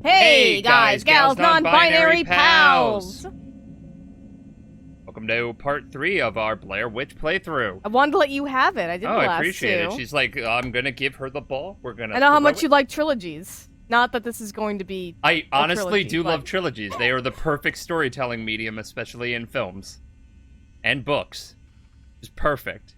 Hey, guys, gals, non-binary pals! Welcome to part 3 of our Blair Witch playthrough. I wanted to let you have it. I did the last I appreciate two. it. She's like, I'm gonna give her the ball. We're gonna. I know how much you like trilogies. Not that this is going to be. I honestly do but... love trilogies. They are the perfect storytelling medium, especially in films and books. It's perfect.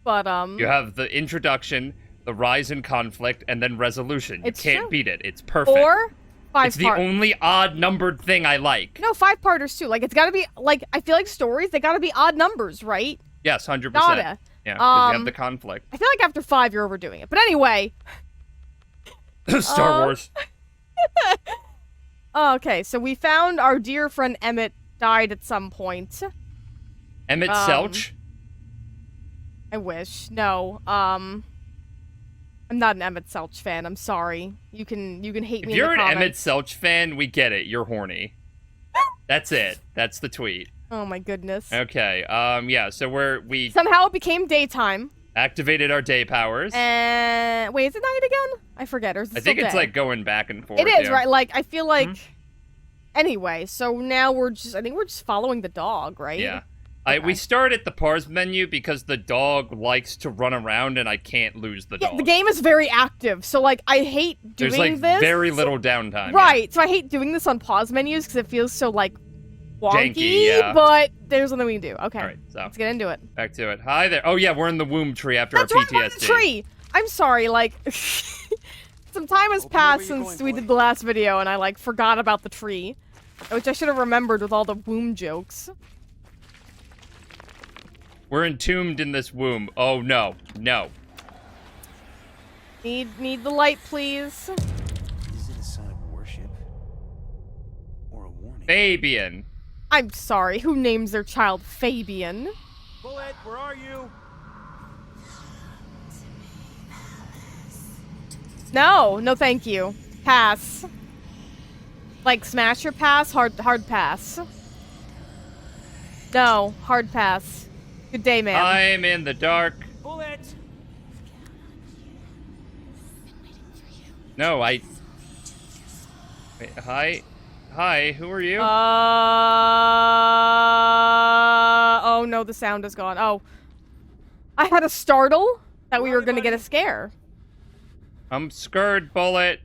But you have the introduction, the rise in conflict, and then resolution. You can't beat it. It's perfect. Or 5 It's the only odd-numbered thing I like. No, 5-parters too. Like, it's gotta be, like, I feel like stories, they gotta be odd numbers, right? Yes, 100%. Gotta. Yeah, because you have the conflict. I feel like after 5, you're overdoing it. But anyway. Star Wars. Okay, so we found our dear friend Emmett died at some point. Emmett Selch? I wish. No. I'm not an Emmett Selch fan. I'm sorry. You can hate me in the comments. If you're an Emmett Selch fan, we get it. You're horny. That's it. That's the tweet. Oh my goodness. Okay. Yeah. So we somehow it became daytime. Activated our day powers. And wait, is it night again? I forget. Or is it I think still it's day? like going back and forth. It is, right? Like I feel like. Anyway, so now I think we're just following the dog, right? Yeah. Okay. We start at the pause menu because the dog likes to run around and I can't lose the dog. The game is very active, so like I hate doing There's like this. very little downtime. Right, yeah. so I hate doing this on pause menus because it feels so like wonky, janky, yeah. But there's something we can do. Okay, all right, so let's get into it. Back to it. Hi there. Oh yeah, we're in the womb tree after That's our right, PTSD. we're in the tree. I'm sorry, like some time has passed since we did the last video and I like forgot about the tree. Which I should have remembered with all the womb jokes. We're entombed in this womb. Oh no, no. Need the light, please. Is it a sign of worship? Or a warning? Fabian. I'm sorry, who names their child Fabian? Bullet, where are you? No, thank you. Pass. Like, smash your pass, hard pass. No, hard pass. Good day, ma'am. I'm in the dark. Bullet! No, Wait, hi? Hi, who are you? Oh no, the sound is gone. Oh. I had a startle that we were gonna get a scare. I'm scared, Bullet.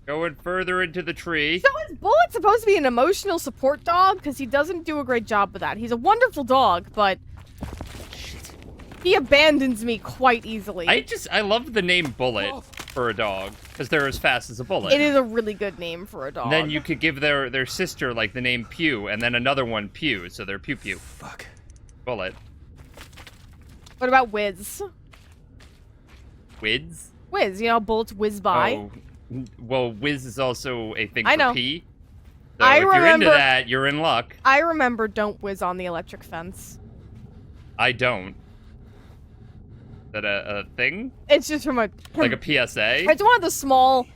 Going further into the tree. So is Bullet supposed to be an emotional support dog? Because he doesn't do a great job with that. He's a wonderful dog, but he abandons me quite easily. I love the name Bullet for a dog, because they're as fast as a bullet. It is a really good name for a dog. And then you could give their sister, like, the name Pew, and then another one Pew, so they're Pew Pew. Fuck. Bullet. What about Whiz? Whiz? Whiz, you know, bullets whiz by. Oh. Well, whiz is also a thing I for know. pee. So I if you're into remember- that, you're in luck. I remember don't whiz on the electric fence. I don't. Is that a thing? It's just from a... Like a PSA? It's one of the small,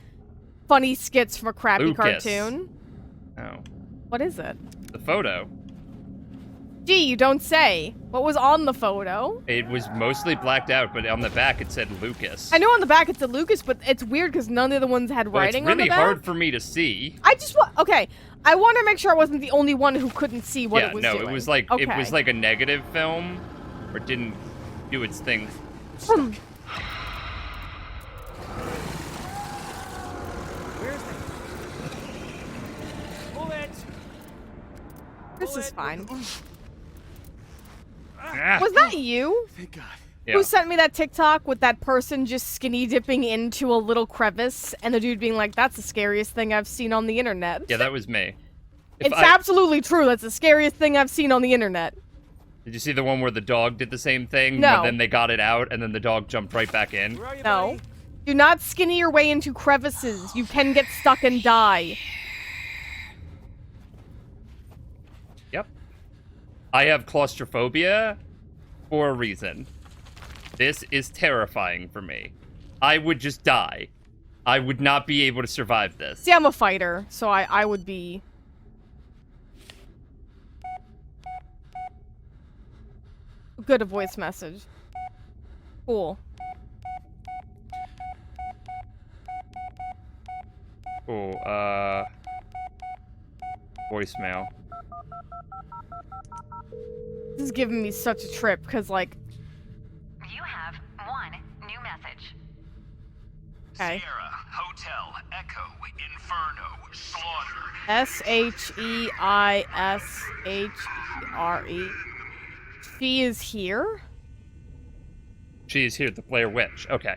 funny skits from a crappy Lucas. cartoon. Oh. What is it? The photo. Gee, you don't say. What was on the photo? It was mostly blacked out, but on the back it said Lucas. I know on the back it said Lucas, but it's weird because none of the ones had Well, writing it's on the really back. hard for me to see. I just want... Okay, I want to make sure I wasn't the only one who couldn't see what it was doing. it was like Okay. it was like a negative film, or didn't do its thing. Where's the... Bullet! This is fine. Ah. Was that you? Thank God. Yeah. Who sent me that TikTok with that person just skinny dipping into a little crevice and the dude being like, that's the scariest thing I've seen on the internet. Yeah, that was me. It's absolutely true. That's the scariest thing I've seen on the internet. Did you see the one where the dog did the same thing? No. But then they got it out, and then the dog jumped right back in? Where are you, No. buddy? Do not skinny your way into crevices. You can get stuck and die. Yep. I have claustrophobia for a reason. This is terrifying for me. I would just die. I would not be able to survive this. See, I'm a fighter, so I would be... Good, a voice message. Cool. Cool. Voicemail. This is giving me such a trip, because, like... You have one new message. Okay. Sierra, Hotel, Echo, Inferno, Slaughter. Sheishere. She is here? She is here, the Blair Witch. Okay.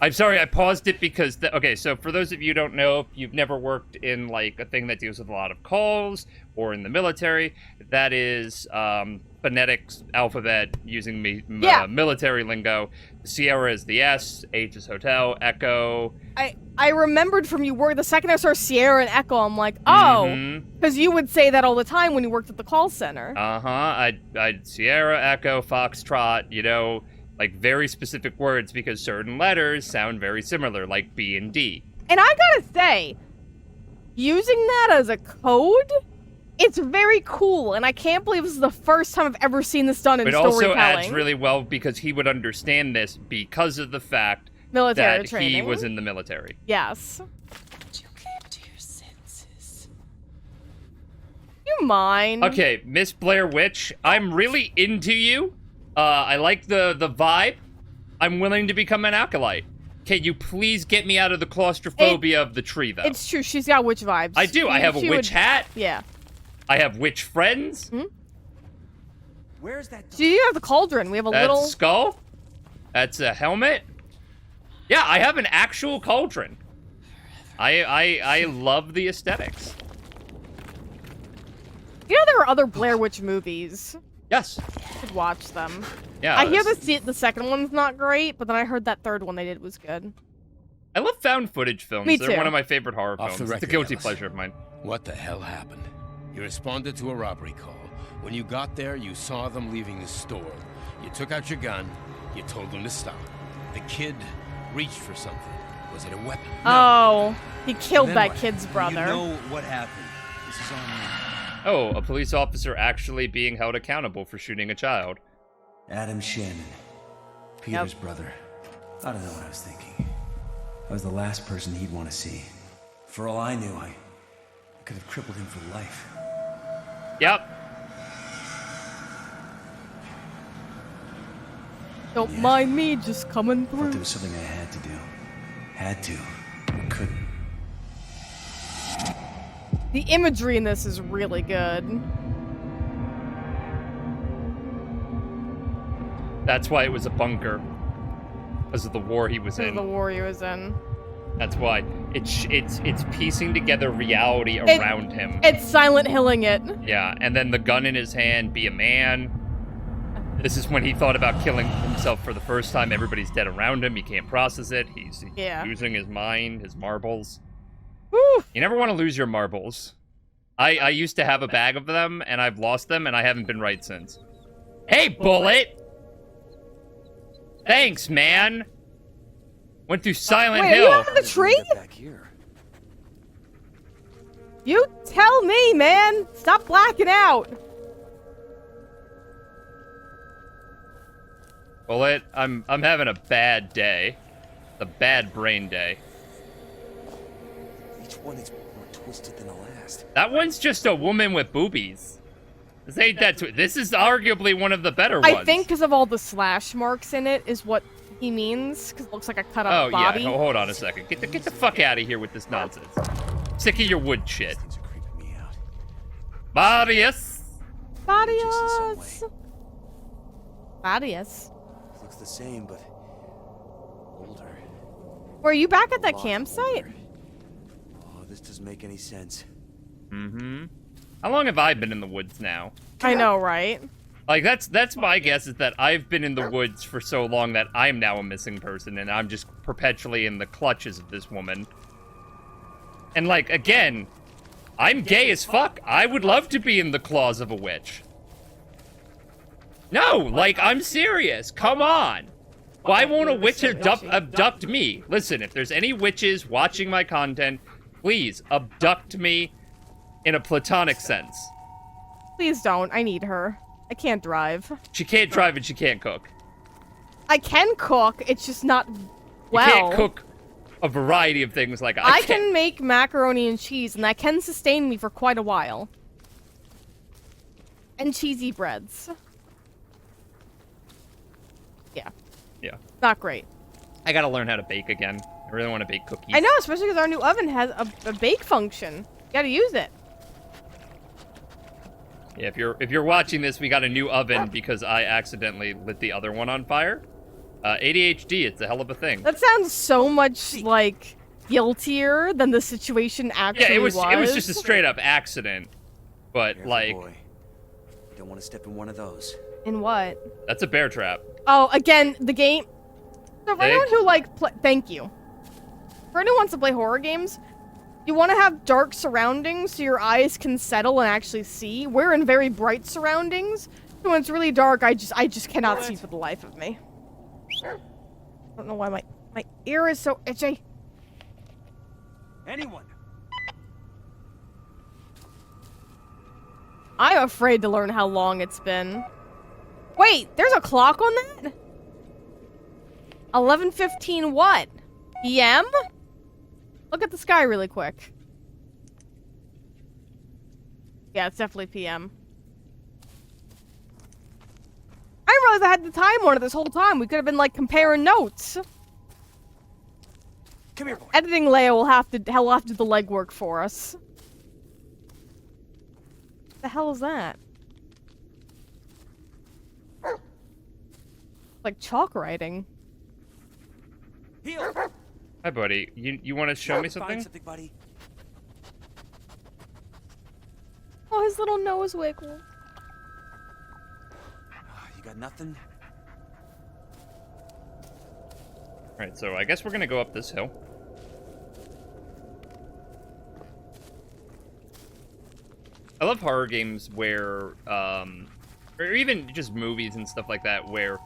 I'm sorry, I paused it because... okay, so for those of you who don't know, if you've never worked in, like, a thing that deals with a lot of calls, or in the military, that is phonetics alphabet using military lingo. Sierra is the S, H is Hotel, Echo... I remembered from you work the second I saw Sierra and Echo, I'm like, oh, because you would say that all the time when you worked at the call center. I'd Sierra, Echo, Foxtrot, you know, like very specific words because certain letters sound very similar, like B and D. And I gotta say, using that as a code, it's very cool, and I can't believe this is the first time I've ever seen this done in storytelling. It also adds really well because he would understand this because of the fact military that training. he was in the military. Yes. You came to your senses. You mind? Okay, Miss Blair Witch, I'm really into you. I like the vibe. I'm willing to become an acolyte. Can you please get me out of the claustrophobia of the tree, though? It's true. She's got witch vibes. I do. I have a witch hat. Yeah. I have witch friends. Hmm? Where's that? So you have the cauldron. We have a That's little... skull. That's a helmet. Yeah, I have an actual cauldron. I love the aesthetics. You know there are other Blair Witch movies. Yes. You should watch them. Yeah. I hear the second one's not great, but then I heard that third one they did was good. I love found footage films. Me They're too. one of my favorite horror Off films. the It's a record, guilty Ellis. pleasure of mine. What the hell happened? You responded to a robbery call. When you got there, you saw them leaving the store. You took out your gun. You told them to stop. The kid reached for something. Was it a weapon? Oh, he killed Then that what? kid's brother. You know what happened. This is on me. Oh, a police officer actually being held accountable for shooting a child. Adam Shannon. Peter's brother. I don't know what I was thinking. I was the last person he'd want to see. For all I knew, I could have crippled him for life. Yep. Don't mind me just coming Thought through. there was something I had to do. Had to. But couldn't. The imagery in this is really good. That's why it was a bunker. Because of the war he was This is in. the war he was in. That's why. It's piecing together reality around him. It's Silent Hilling it. Yeah, and then the gun in his hand, be a man. This is when he thought about killing himself for the first time. Everybody's dead around him. He can't process it. He's losing his mind, his marbles. Woo! You never want to lose your marbles. I used to have a bag of them, and I've lost them, and I haven't been right since. Hey, Bullet! Thanks, man! Went through Silent Wait, are Hill. you under the tree? Back here. You tell me, man. Stop blacking out. Bullet, I'm having a bad day. A bad brain day. Each one is more twisted than the last. That one's just a woman with boobies. This ain't that. This is arguably one of the better I ones. think because of all the slash marks in it is what he means. Because it looks like a cut up body. Yeah. Hold on a second. Get the fuck out of here with this nonsense. Sick of your wood shit. Things are creeping me out. Marius. Badius. Badius. Looks the same, but older. Were you back at that Lots campsite? older. Oh, this doesn't make any sense. Mm-hmm. How long have I been in the woods now? I know, right? Like, that's my guess, is that I've been in the woods for so long that I'm now a missing person, and I'm just perpetually in the clutches of this woman. And, like, again, I'm gay as fuck. I would love to be in the claws of a witch. No, like, I'm serious. Come on. Why won't a witch abduct me? Listen, if there's any witches watching my content, please abduct me in a platonic sense. Please don't. I need her. I can't drive. She can't drive and she can't cook. I can cook. It's just not well. You can't cook a variety of things. Like I can make macaroni and cheese, and that can sustain me for quite a while. And cheesy breads. Yeah. Yeah. Not great. I gotta learn how to bake again. I really want to bake cookies. I know, especially because our new oven has a bake function. You gotta use it. Yeah, if you're watching this, we got a new oven because I accidentally lit the other one on fire. ADHD, it's a hell of a thing. That sounds so much like guiltier than the situation actually Yeah, it was just a straight up accident. But Careful, like, boy. You don't want to step in one of those. In what? that's a bear trap. Oh, again, the game. So for Hey. anyone who thank you. For anyone who wants to play horror games, you want to have dark surroundings so your eyes can settle and actually see. We're in very bright surroundings, so when it's really dark, I just cannot see for the life of me. I don't know why my ear is so itchy. Anyone? I'm afraid to learn how long it's been. Wait, there's a clock on that? 11:15 what? PM? Look at the sky really quick. Yeah, it's definitely PM. I didn't realize I had the time on it this whole time. We could have been like comparing notes. Come here, boy. Editing Leia will have to do the legwork for us. What the hell is that? Like chalk writing. Heel. Hi, buddy. You want to show me Find something? something, buddy. Oh, his little nose wiggle. You got nothing? All right, so I guess we're gonna go up this hill. I love horror games where, or even just movies and stuff like that, where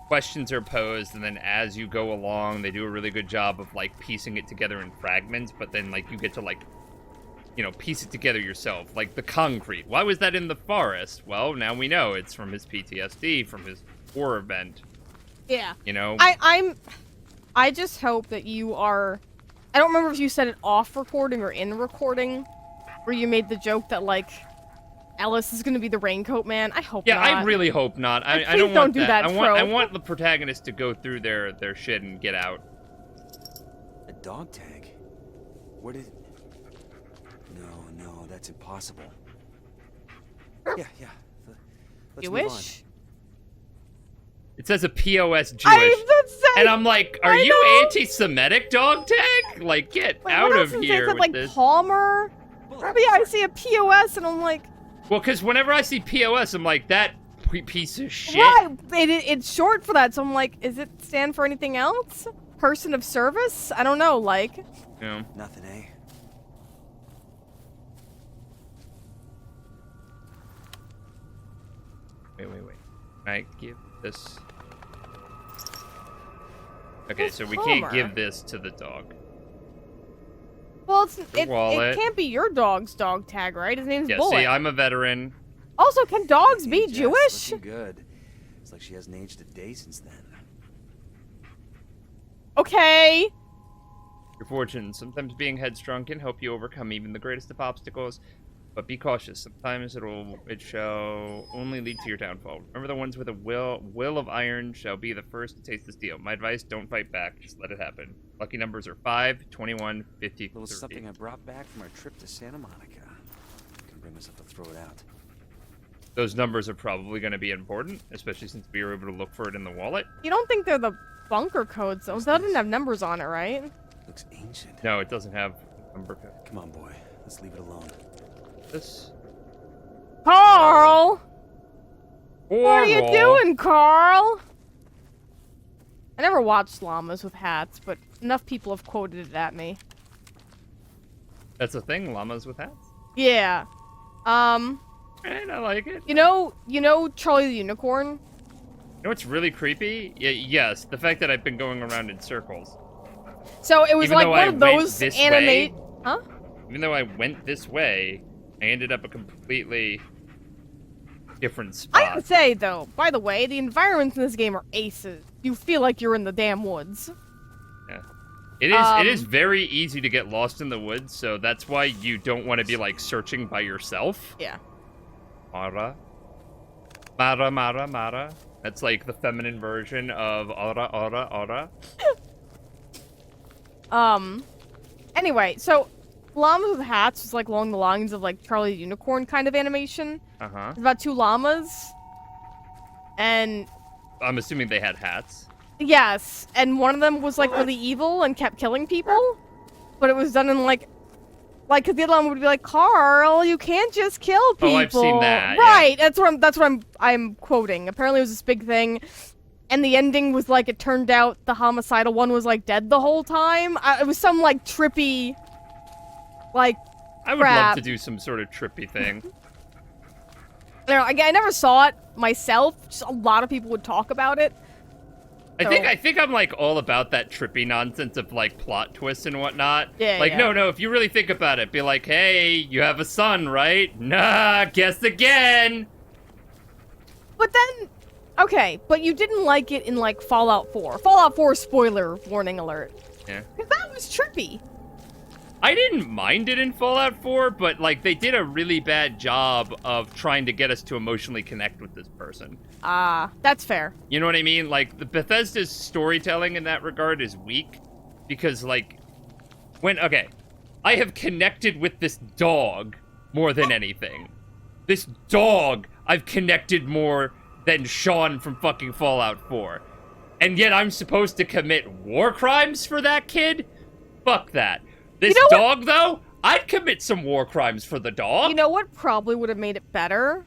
questions are posed, and then as you go along, they do a really good job of like piecing it together in fragments. But then like you get to like, you know, piece it together yourself. Like the concrete. Why was that in the forest? Well, now we know it's from his PTSD, from his war event. Yeah. You know. I just hope that you are. I don't remember if you said it off recording or in recording, where you made the joke that like Ellis is gonna be the raincoat man. I hope Yeah, not. I really hope not. I Please don't want don't do that I trope. want the protagonist to go through their shit and get out. A dog tag? Where did... No, that's impossible. Yeah. Let's move on. Jewish? It says a POS Jewish. And I'm like, are you anti-Semitic, dog tag? Like, get Wait, out what of else here it said, with like this. Palmer? Maybe I see a POS and I'm like, Well, because whenever I see POS, I'm like, that piece of shit. right? It's short for that, so I'm like, is it stand for anything else? Person of service? I don't know, like. Yeah. Nothing, eh? Wait. Can I give this? Okay, Who's so we Palmer? can't give this to the dog. Well, it wallet. can't be your dog's dog tag, right? His name's Yeah, Bullet. see, I'm a veteran. Also, can dogs be Jess, Jewish? looking good. It's like she hasn't aged a day since then. Okay. Your fortune. Sometimes being headstrong can help you overcome even the greatest of obstacles, but be cautious. Sometimes it shall only lead to your downfall. Remember, the ones with a will of iron shall be the first to taste the steel. My advice: don't fight back. Just let it happen. Lucky numbers are 5, 21, 50, A little 30. something I brought back from our trip to Santa Monica. Can bring myself to throw it out. Those numbers are probably going to be important, especially since we were able to look for it in the wallet. You don't think they're the bunker codes, though? That doesn't have numbers on it, right? Looks ancient. No, it doesn't have number code. Come on, boy. Let's leave it alone. This. Carl! What are you Oral. doing, Carl? I never watched llamas with hats, but enough people have quoted it at me. That's a thing, llamas with hats. Yeah. And I like it. You know Charlie the Unicorn? You know what's really creepy? Yes, the fact that I've been going around in circles. So it was Even like though one I of went those this animate. way- Huh? Even though I went this way, I ended up a completely different I spot. gotta say though, by the way, the environments in this game are aces. You feel like you're in the damn woods. Yeah. It is very easy to get lost in the woods, so that's why you don't want to be, like, searching by yourself. Yeah. Mara. Mara, Mara, Mara. That's, like, the feminine version of Aura, Aura, Aura. Anyway, so Llamas with Hats was, like, along the lines of, like, Charlie the Unicorn kind of animation. Uh-huh. It's about 2 llamas. And... I'm assuming they had hats. Yes, and one of them was, like, really evil and kept killing people. But it was done in, like, cause the other one would be like, Carl, you can't just kill people. Oh, I've seen that. Right, yeah. that's what I'm quoting. Apparently it was this big thing. And the ending was, like, it turned out the homicidal one was, like, dead the whole time. It was some, like, trippy... Like, I would crap. love to do some sort of trippy thing. I never saw it myself. Just a lot of people would talk about it. So. I think I'm like all about that trippy nonsense of like plot twists and whatnot. Yeah. Like, yeah. no, if you really think about it, be like, hey, you have a son, right? Nah, guess again. But then, okay, but you didn't like it in like Fallout 4. Fallout 4 spoiler warning alert. Yeah. Because that was trippy. I didn't mind it in Fallout 4, but, like, they did a really bad job of trying to get us to emotionally connect with this person. That's fair. You know what I mean? Like, the Bethesda's storytelling in that regard is weak. Because, like, okay, I have connected with this dog more than anything. This dog I've connected more than Sean from fucking Fallout 4. And yet I'm supposed to commit war crimes for that kid? Fuck that. This dog, though, I'd commit some war crimes for the dog. You know what probably would have made it better?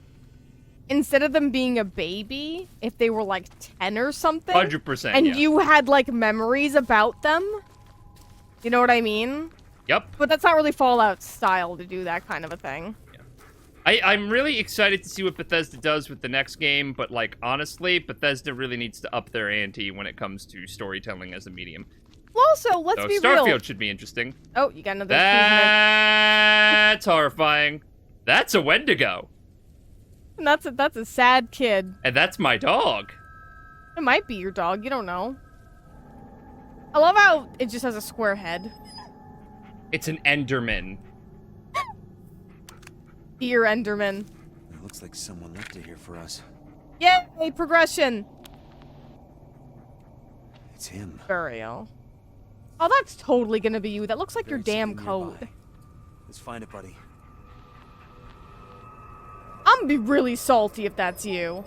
Instead of them being a baby, if they were like 10 or something. 100%. And yeah. you had like memories about them. You know what I mean? Yep. But that's not really Fallout style to do that kind of a thing. Yeah. I'm really excited to see what Bethesda does with the next game, but, like, honestly, Bethesda really needs to up their ante when it comes to storytelling as a medium. Well, also, let's be Starfield real. should be interesting. Oh, you got another That's horrifying. That's a Wendigo. And that's a sad kid. And that's my dog. It might be your dog, you don't know. I love how it just has a square head. It's an Enderman. Dear Enderman. It looks like someone left it here for us. Yay, progression. It's him. Burial. Oh, that's totally gonna be you. That looks like your Buried damn something coat. nearby. Let's find it, buddy. I'm gonna be really salty if that's you.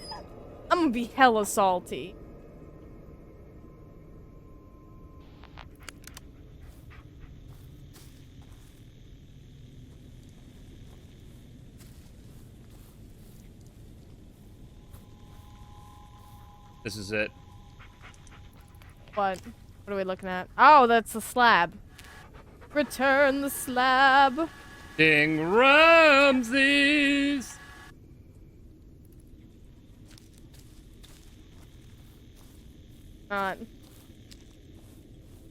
I'm gonna be hella salty. This is it. What? What are we looking at? Oh, that's the slab. Return the slab. Ding Ramses. Not.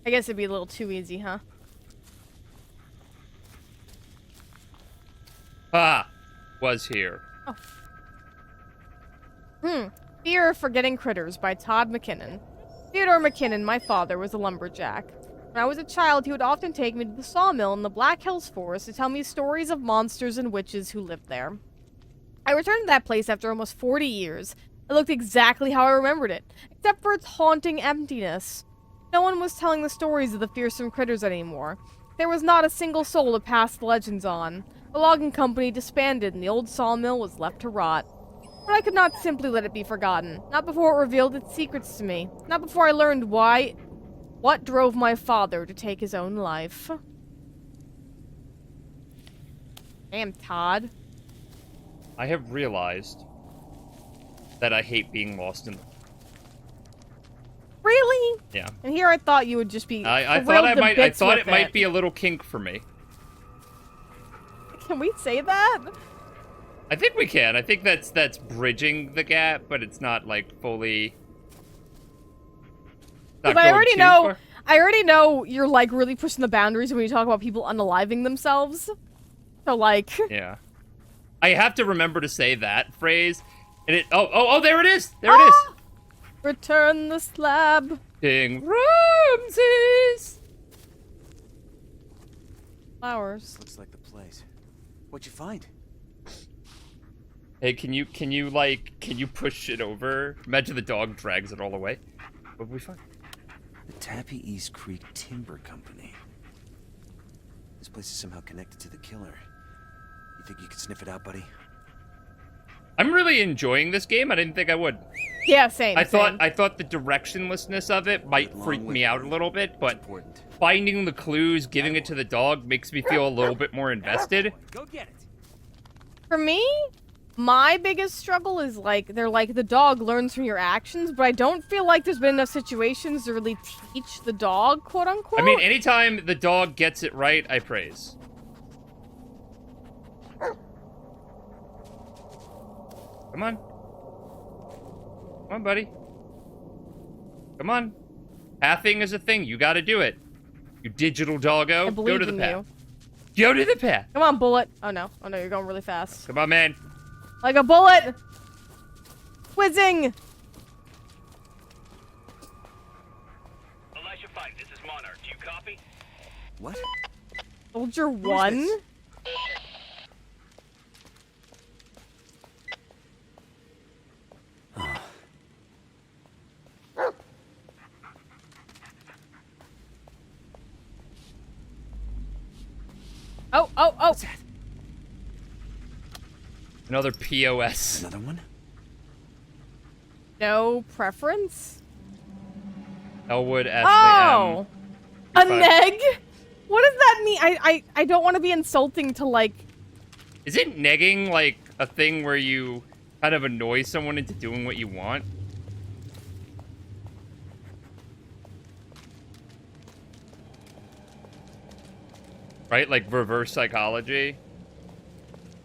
I guess it'd be a little too easy, huh? Ah, was here. Fear of Forgetting Critters by Todd McKinnon. Theodore McKinnon, my father, was a lumberjack. When I was a child, he would often take me to the Sawmill in the Black Hills Forest to tell me stories of monsters and witches who lived there. I returned to that place after almost 40 years. It looked exactly how I remembered it, except for its haunting emptiness. No one was telling the stories of the fearsome critters anymore. There was not a single soul to pass the legends on. The logging company disbanded and the old sawmill was left to rot. But I could not simply let it be forgotten. Not before it revealed its secrets to me. Not before I learned what drove my father to take his own life. Damn, Todd. I have realized that I hate being lost in. Really? Yeah. And here I thought you would just be. I thrilled thought to I bits thought with it might be a little kink for me. Can we say that? I think we can. I think that's bridging the gap, but it's not like fully. Because I already know you're like really pushing the boundaries when you talk about people unaliving themselves. So like. Yeah. I have to remember to say that phrase, and it. Oh! There it is. There it is. Return the slab. Ding Ramses. Flowers. Looks like the place. What'd you find? Hey, can you push it over? Imagine the dog drags it all away. What did we find? The Tappy East Creek Timber Company. This place is somehow connected to the killer. You think you could sniff it out, buddy? I'm really enjoying this game. I didn't think I would. Yeah, same. I same. thought the directionlessness of it might Long freak way, me out a buddy. little bit, but Important. finding the clues, giving it to the dog makes me feel a little bit more invested. Go get it. For me, my biggest struggle is like they're like the dog learns from your actions, but I don't feel like there's been enough situations to really teach the dog, quote unquote. I mean, anytime the dog gets it right, I praise. Come on. Come on, buddy. Come on. Pathing is a thing. You gotta do it. You digital doggo. I believe Go to the in path. you. Go to the path. Come on, bullet. Oh no, you're going really fast. Come on, man. Like a bullet. Whizzing. Elijah 5, this is Monarch. Do you copy? What? Soldier 1. this? Oh. What's that? Another POS. Another one? No preference. Elwood, Ashley Oh, M. a neg. What does that mean? I don't want to be insulting to like. Isn't negging like a thing where you kind of annoy someone into doing what you want? Right? Like reverse psychology?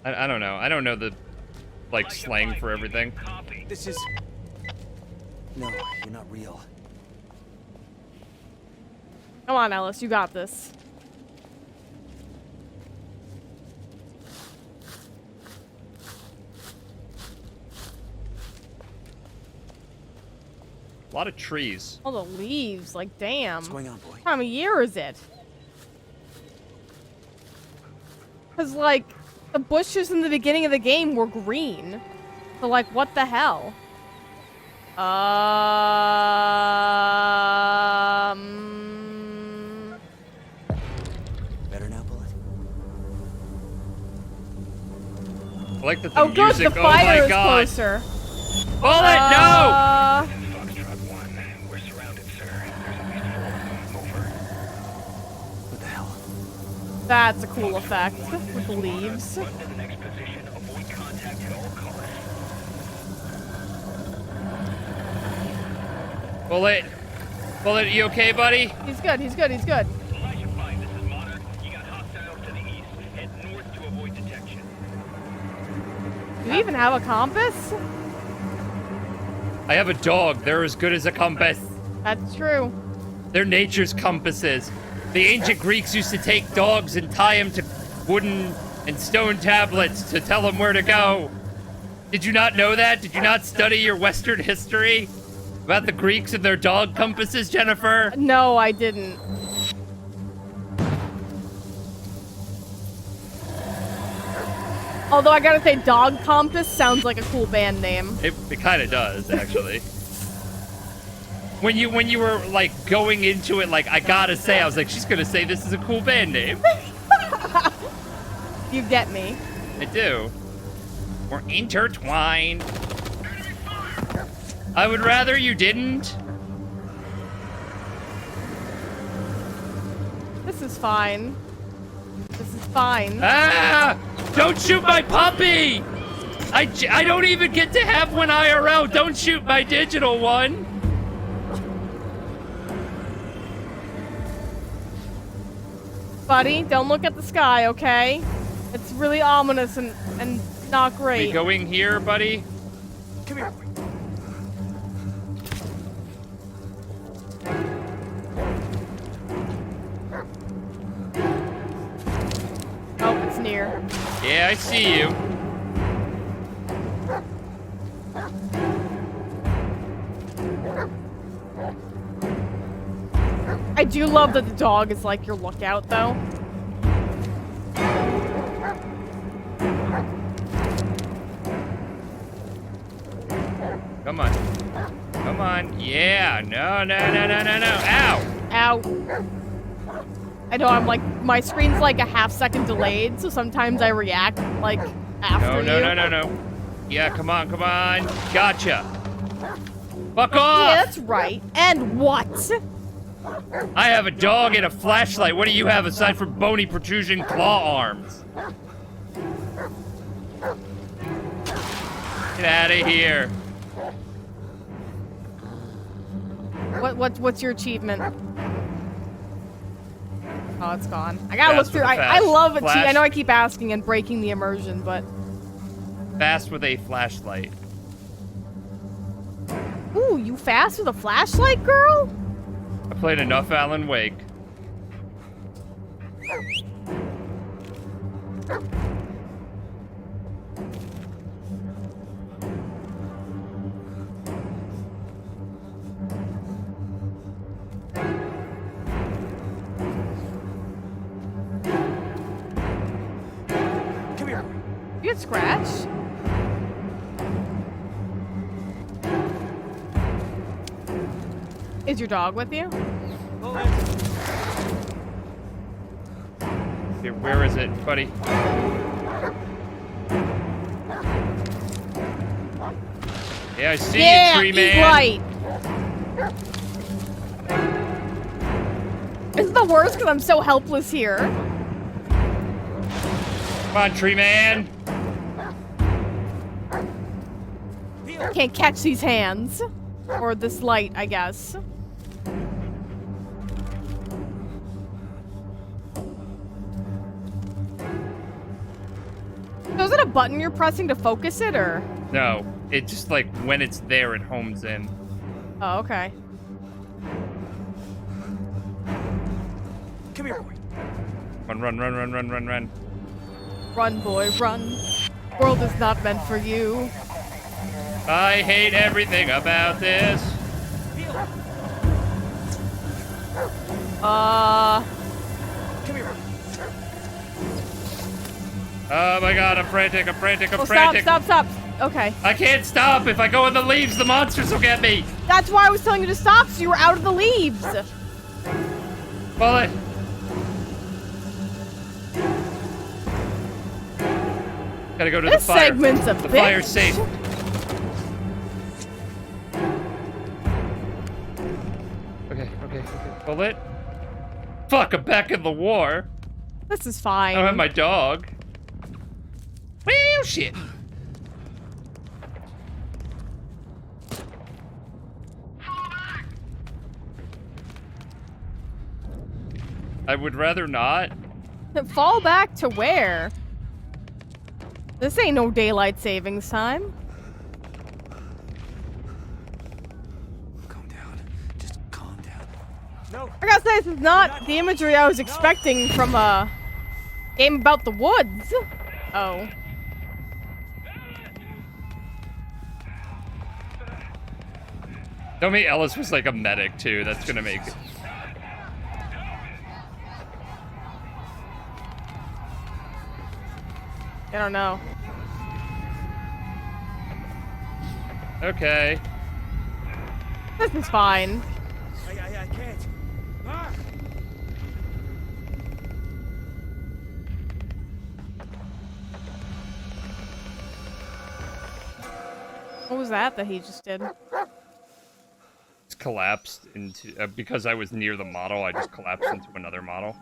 I don't know. I don't know the like slang for everything. Copy. This is... No, you're not real. Come on, Ellis, you got this. A lot of trees. All the leaves, like damn. What's going on, boy? What time of year is it? Cause like the bushes in the beginning of the game were green. So like what the hell? Better now, Bullet? I like that the Oh good, music. the Oh fire my is god. closer. Bullet, no! Foxtrot 1, we're surrounded, sir. There's at least 4 of them. Over. What the hell? That's a cool effect with the leaves. Run to the next position. Avoid contact at all costs. Bullet, you okay, buddy? He's good, he's good, he's good. Elijah 5, this is Monarch. You got hostiles to the east. Head north to avoid detection. Do we even have a compass? I have a dog. They're as good as a compass. That's true. They're nature's compasses. The ancient Greeks used to take dogs and tie them to wooden and stone tablets to tell them where to go. Did you not know that? Did you not study your Western history about the Greeks and their dog compasses, Jennifer? No, I didn't. Although I gotta say, Dog Compass sounds like a cool band name. It kind of does, actually. When you were like going into it, like I gotta say, I was like, she's gonna say this is a cool band name. You get me. I do. We're intertwined. I would rather you didn't. This is fine. This is fine. Ah! Don't shoot my puppy! I don't even get to have one IRL. Don't shoot my digital one. Buddy, don't look at the sky, okay? It's really ominous and not great. We going here, buddy? Come here. Oh, it's near. Yeah, I see you. I do love that the dog is like your lookout, though. Come on. Come on. Yeah. No, no, no, no, no, no. Ow. Ow. I know, I'm like, my screen's like a half-second delayed, so sometimes I react, like, after No, you. no, no, no, no. Yeah, come on, come on. Gotcha. Fuck Yeah, off. that's right. And what? I have a dog and a flashlight. What do you have aside from bony protrusion claw arms? Get out of here. What's your achievement? Oh, it's gone. I gotta Fast look through. with a I love it too. flash. I know I keep asking and breaking the immersion, but Fast with a flashlight. ooh, you fast with a flashlight, girl? I played enough Alan Wake. Come here. You get scratched. Is your dog with you? Here, where is it, buddy? Yeah, I see you, tree eat man. light. This is the worst because I'm so helpless here. Come on, tree man. Can't catch these hands. Or this light, I guess. So is it a button you're pressing to focus it, or? No, it just like when it's there, it homes in. Oh, okay. Come here, boy. Run, run, run, run, run, run, run. Run, boy, run. World is not meant for you. I hate everything about this. Come here. Oh my god, I'm frantic, I'm frantic, I'm Oh, frantic. stop. Okay. I can't stop. If I go in the leaves, the monsters will get me. That's why I was telling you to stop, so you were out of the leaves. Bullet. Gotta go to This the fire. segment's a the bitch. fire's safe. Okay. Bullet. Fuck, I'm back in the war. This is I fine. don't have my dog. Well, shit. I would rather not. Fall back to where? This ain't no daylight savings time. Calm down. Just calm down. No. I gotta say, this is not the imagery I was expecting from a game about the woods. Oh. Tell me Ellis was like a medic too. That's gonna make it. I don't know. Okay. This is fine. I can't. Ah! What was that he just did? Just collapsed into because I was near the model. I just collapsed into another model.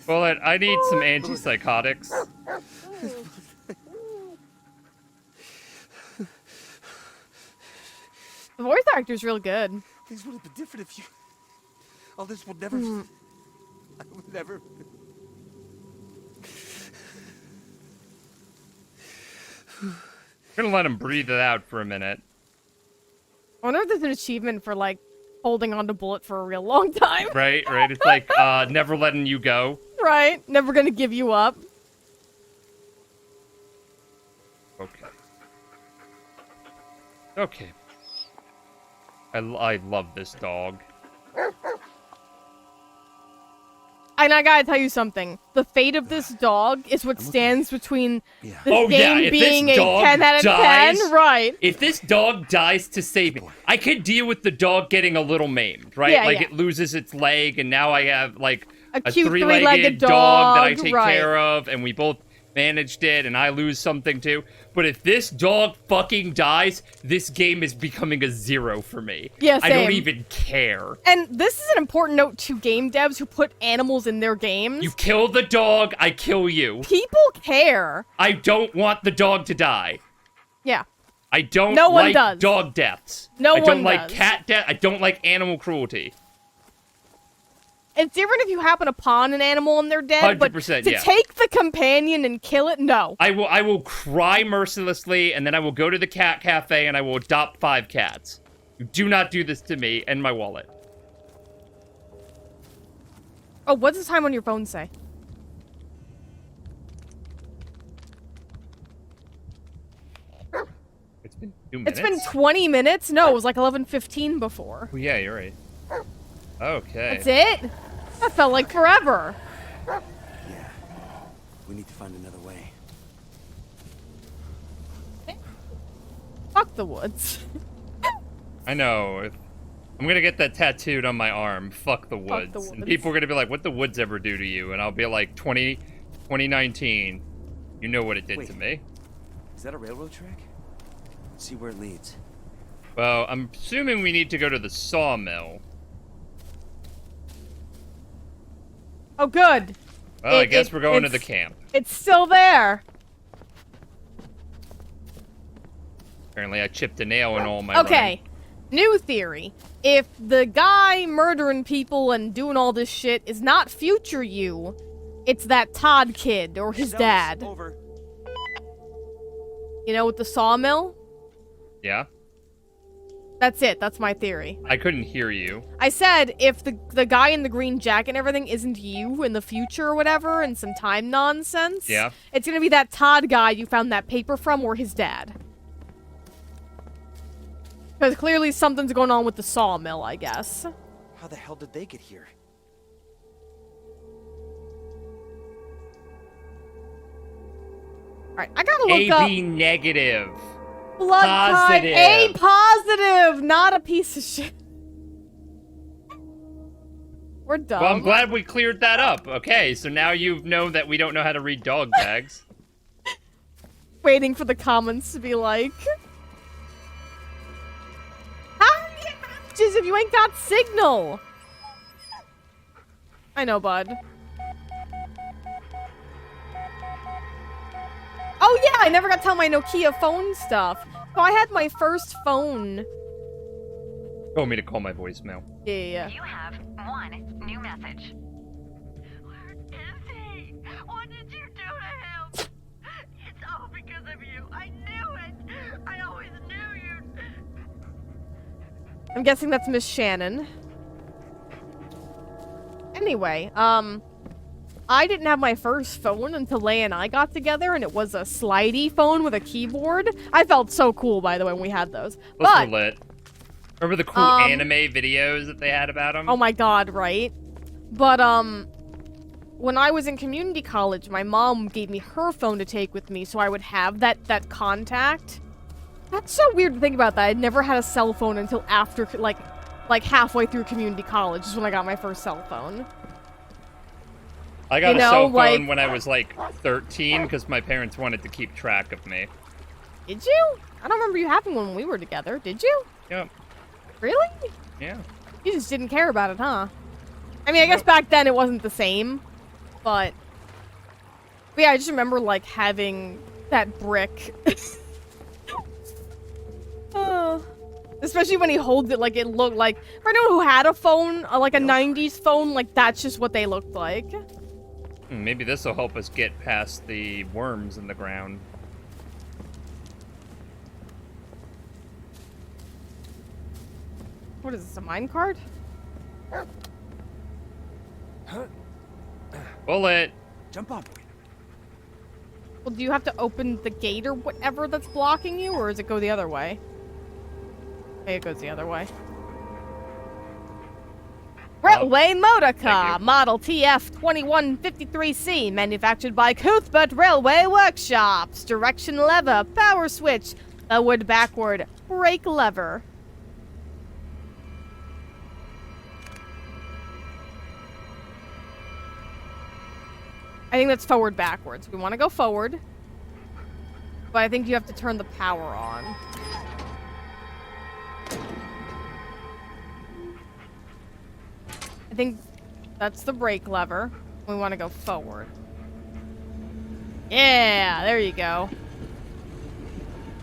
Bullet, I need some antipsychotics. The voice actor's real good. Things would have been different if you... All this would never... I would never... I'm gonna let him breathe it out for a minute. I wonder if there's an achievement for, like, holding on to Bullet for a real long time. Right. It's like never letting you go. Right? Never gonna give you up. Okay. I love this dog. And I gotta tell you something. The fate of this dog is what stands between Yeah. this Oh, yeah, game if being this a dog 10 out of 10, dies- right? If this dog dies to save me, I could deal with the dog getting a little maimed, right? Yeah, like yeah. it loses its leg, and now I have like A a cute three-legged three-legged dog that I dog, take right. care of, and we both managed it, and I lose something too. But if this dog fucking dies, this game is becoming a 0 for me. Yeah, I don't same. even care. And this is an important note to game devs who put animals in their games. You kill the dog, I kill you. People care. I don't want the dog to die. Yeah. I don't No one like does. dog deaths. No I don't one like does. cat death. I don't like animal cruelty. It's different if you happen upon an animal and they're dead, but 100%, to yeah. take the companion and kill it, no. I will cry mercilessly, and then I will go to the cat cafe and I will adopt 5 cats. You do not do this to me and my wallet. Oh, what's the time on your phone say? It's been 2 minutes. It's been 20 minutes? No, it was like 11:15 before. Oh, yeah, you're right. Okay. That's it? That felt like forever. Yeah. We need to find another way. Fuck the woods. I know. I'm gonna get that tattooed on my arm. Fuck the woods. the And woods. people are gonna be like, what the woods ever do to you? And I'll be like, 2019. You know what it did Wait. to me. Is that a railroad track? Let's see where it leads. Well, I'm assuming we need to go to the Sawmill. Oh, good. Well, I guess we're going to the it's- camp. It's still there. Apparently, I chipped a nail in all my Okay. New theory. If the guy murdering people and doing all this shit is not future you, it's that Todd kid or his dad. Over. You know, with the sawmill? Yeah? That's it. That's my theory. I couldn't hear you. I said if the guy in the green jacket and everything isn't you in the future or whatever and some time nonsense, Yeah. it's gonna be that Todd guy you found that paper from or his dad. Because clearly something's going on with the sawmill, I guess. How the hell did they get here? Alright, I gotta look up AB negative. blood type positive. A positive, not a piece of shit. We're dumb. Well, I'm glad we cleared that up. Okay, so now you know that we don't know how to read dog tags. Waiting for the comments to be like, how do you get messages if you ain't got signal? I know, bud. Oh yeah, I never got to tell my Nokia phone stuff. So I had my first phone. Told me to call my voicemail. Yeah. You have one new message. Where is he? What did you do to him? It's all because of you. I knew it. I always knew you. I'm guessing that's Miss Shannon. Anyway, I didn't have my first phone until Leia and I got together, and it was a slidey phone with a keyboard. I felt so cool, by the way, when we had those. Those But, were lit. Remember the cool anime videos that they had about them? oh my god, right? But, when I was in community college, my mom gave me her phone to take with me so I would have that contact. That's so weird to think about that. I'd never had a cell phone until after, like halfway through community college is when I got my first cell phone. I got you a know, cell phone like- when I was like 13 because my parents wanted to keep track of me. Did you? I don't remember you having one when we were together. Did you? Yep. Really? Yeah. You just didn't care about it, huh? I mean, I guess back then it wasn't the same, but yeah, I just remember like having that brick. Oh. Especially when he holds it, like it looked like, for anyone who had a phone, like a 90s phone, like that's just what they looked like. Maybe this will help us get past the worms in the ground. What is this, a minecart? Bullet! Jump on. Well, do you have to open the gate or whatever that's blocking you, or does it go the other way? Okay, it goes the other way. Railway motor thank car, you. model TF2153C, manufactured by Cuthbert Railway Workshops. Direction lever, power switch, forward backward, brake lever. I think that's forward backwards. We want to go forward. But I think you have to turn the power on. I think that's the brake lever. We want to go forward. Yeah, there you go.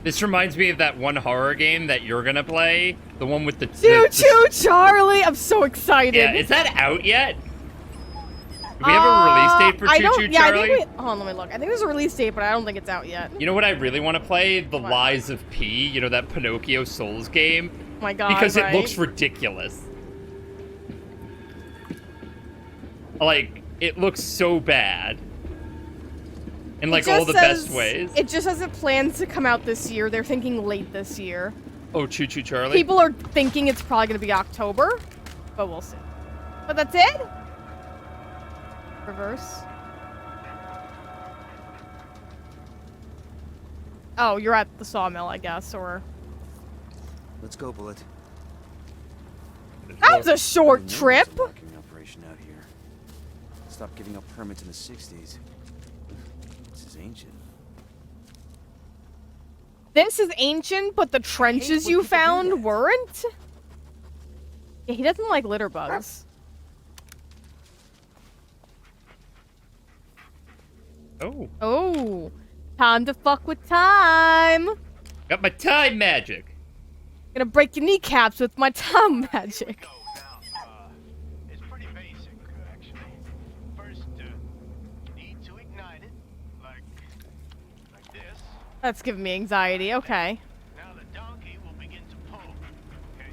This reminds me of that one horror game that you're gonna play. The one with the... Choo choo Charlie! I'm so excited. Yeah, is that out yet? Do we have a release date for Choo Choo Charlie? I think hold on, let me look. I think there's a release date, but I don't think it's out yet. You know what I really want to play? The What? Lies of P. You know, that Pinocchio Souls game? Oh my god, Because right? it looks ridiculous. Like, it looks so bad. In, like, all the best ways. It just says it plans to come out this year. They're thinking late this year. Oh, Choo Choo Charlie? People are thinking it's probably going to be October, but we'll see. But that's it? Reverse. Oh, you're at the Sawmill, I guess, or... Let's go, Bullet. That was a short trip! Marking operation out here. Stopped giving up permits in the 60s. This is ancient. This is ancient, but the trenches you found weren't? Yeah, he doesn't like litter bugs. Oh. Oh, time to fuck with time. Got my time magic. Gonna break your kneecaps with my time magic. Now, it's pretty basic, actually. First, you need to ignite it, like this. That's giving me anxiety. Okay. Now the donkey will begin to pull. Okay,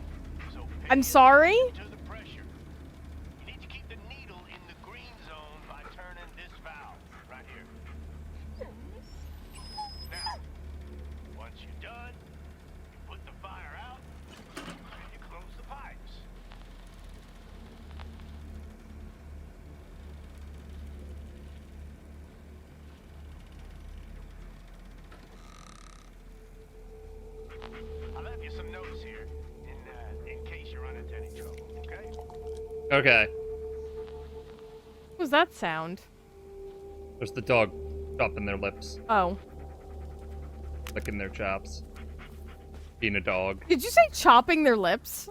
so pay I'm sorry? attention to the pressure. You need to keep the needle in the green zone by turning this valve right here. Now, once you're done, you put the fire out and you close the pipes. I left you some notes here in case you run into any trouble, okay? Okay. What was that sound? There's the dog chopping their lips, Oh. licking their chops. Being a dog. Did you say chopping their lips?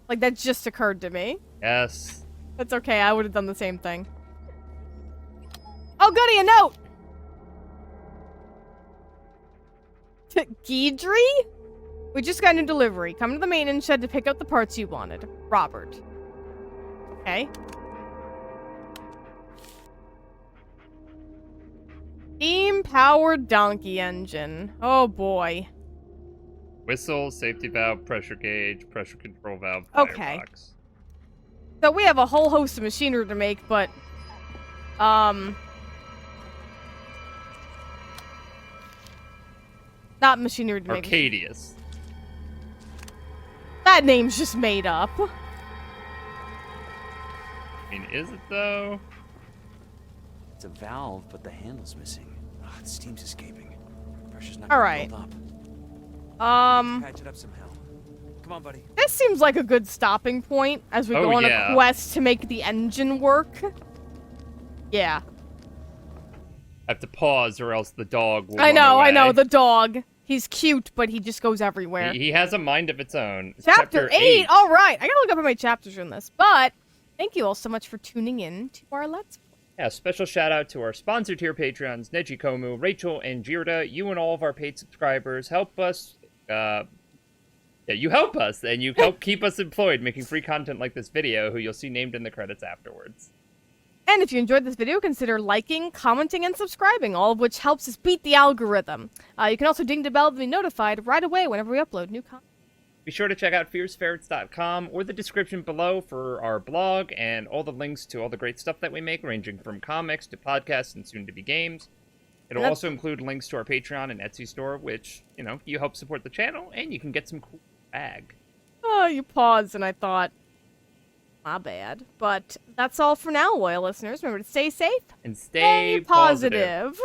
Like, that just occurred to me. Yes. That's okay, I would have done the same thing. Oh, goody, a note! Guidry? We just got a new delivery. Come to the maintenance shed to pick up the parts you wanted. Robert. Okay. Steam-powered donkey engine. Oh, boy. Whistle, safety valve, pressure gauge, pressure control valve, Okay. firebox. So we have a whole host of machinery to make, but... Not machinery to make. Arcadius. That name's just made up. I mean, is it though? It's a valve, but the handle's missing. Ah, the steam's escaping. Pressure's not All gonna right. build up. Patch it up somehow. Come on, buddy. This seems like a good stopping point as we Oh, go on yeah. a quest to make the engine work. Yeah. I have to pause or else the dog will I know, run away. the dog. He's cute, but he just goes everywhere. He has a mind of its own. It's Chapter 8! All right, I gotta look up how many chapters are in this. But, thank you all so much for tuning in to our Let's Play. Yeah, special shout out to our sponsored tier Patreons, Neji Komu, Rachel, and Jirda. You and all of our paid subscribers help us. You help us, and you help keep us employed making free content like this video, who you'll see named in the credits afterwards. And if you enjoyed this video, consider liking, commenting, and subscribing, all of which helps us beat the algorithm. You can also ding the bell to be notified right away whenever we upload new content. Be sure to check out fierceferrets.com or the description below for our blog and all the links to all the great stuff that we make, ranging from comics to podcasts and soon-to-be games. It'll Yep. also include links to our Patreon and Etsy store, which, you know, you help support the channel, and you can get some cool bag. Oh, you paused, and I thought, My bad. But that's all for now, loyal listeners. Remember to stay safe. And stay positive.